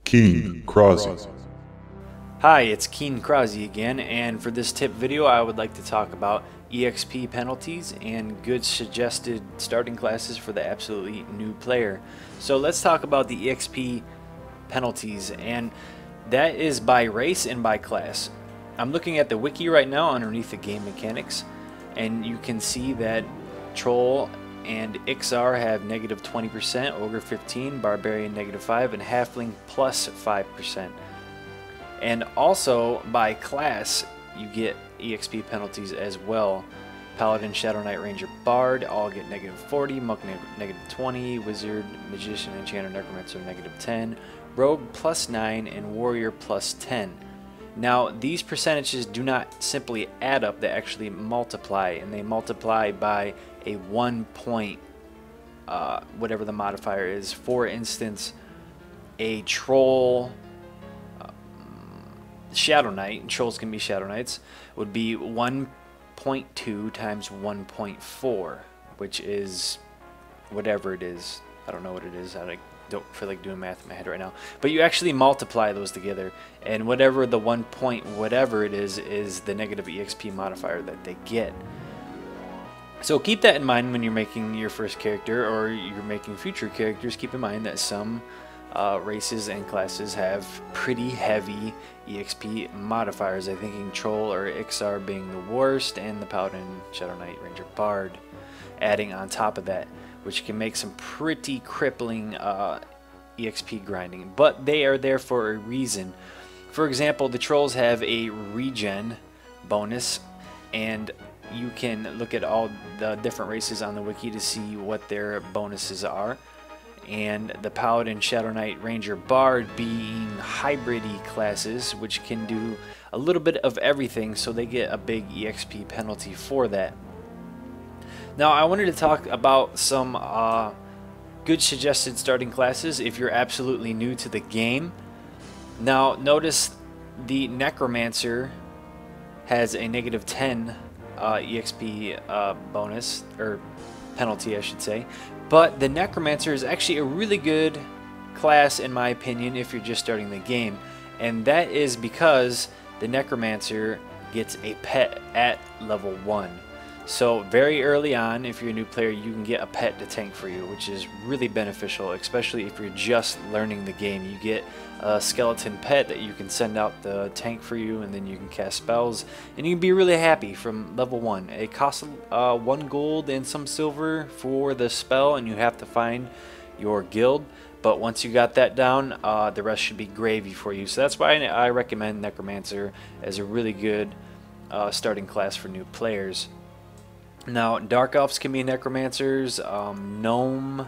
Krozzy. Hi, it's Krozzy again, and for this tip video I would like to talk about EXP penalties and good suggested starting classes for the absolutely new player. So let's talk about the EXP penalties, and that is by race and by class. I'm looking at the wiki right now underneath the game mechanics, and you can see that Troll and XR have negative 20%, Ogre 15, Barbarian negative 5, and Halfling plus 5%. And also by class you get EXP penalties as well. Paladin, Shadow Knight, Ranger, Bard all get negative 40, Monk negative 20, Wizard, Magician, Enchanter, Necromancer negative 10, Rogue plus 9, and Warrior plus 10. Now these percentages do not simply add up, they actually multiply, and they multiply by a 1 point whatever the modifier is. For instance, a Troll Shadow Knight, and trolls can be Shadow Knights, would be 1.2 times 1.4, which is whatever it is. I don't know what it is. I don't feel like doing math in my head right now. But you actually multiply those together, and whatever the 1 point whatever it is the negative EXP modifier that they get. So keep that in mind when you're making your first character or you're making future characters. Keep in mind that some races and classes have pretty heavy EXP modifiers. I think Troll or XR being the worst, and the Paladin, Shadow Knight, Ranger, Bard adding on top of that, which can make some pretty crippling EXP grinding. But they are there for a reason. For example, the Trolls have a regen bonus, and you can look at all the different races on the wiki to see what their bonuses are. And the Paladin, Shadow Knight, Ranger, Bard being hybrid-y classes, which can do a little bit of everything, so they get a big EXP penalty for that. Now I wanted to talk about some good suggested starting classes if you're absolutely new to the game. Now notice the Necromancer has a negative 10 EXP bonus, or penalty I should say. But the Necromancer is actually a really good class in my opinion if you're just starting the game, and that is because the Necromancer gets a pet at level 1. So very early on, if you're a new player, you can get a pet to tank for you, which is really beneficial, especially if you're just learning the game. You get a skeleton pet that you can send out the tank for you, and then you can cast spells, and you can be really happy from level 1. It costs 1 gold and some silver for the spell, and you have to find your guild. But once you got that down, the rest should be gravy for you. So that's why I recommend Necromancer as a really good starting class for new players. Now, Dark Elves can be Necromancers, Gnome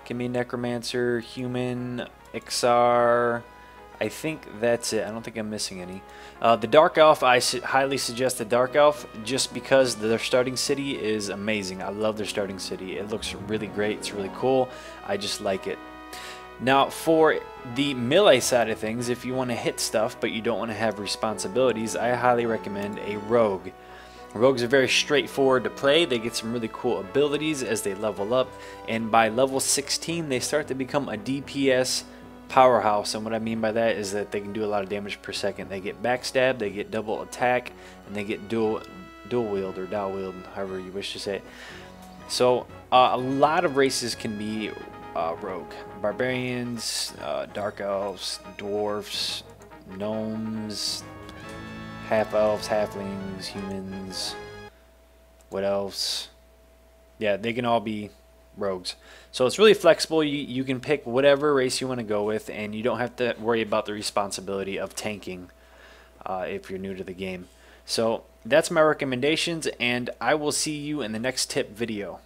can be Necromancer, Human, XR, I think that's it. I don't think I'm missing any. The Dark Elf, I highly suggest the Dark Elf just because their starting city is amazing. I love their starting city. It looks really great. It's really cool. I just like it. Now, for the melee side of things, if you want to hit stuff but you don't want to have responsibilities, I highly recommend a Rogue. Rogues are very straightforward to play. They get some really cool abilities as they level up, and by level 16 they start to become a DPS powerhouse. And what I mean by that is that they can do a lot of damage per second. They get backstab, they get double attack, and they get dual wield or dowel wield, however you wish to say it. So a lot of races can be rogue. Barbarians, dark elves, dwarfs, gnomes, half elves, halflings, humans, what else? Yeah, they can all be rogues. So it's really flexible. You can pick whatever race you want to go with, and you don't have to worry about the responsibility of tanking if you're new to the game. So that's my recommendations, and I will see you in the next tip video.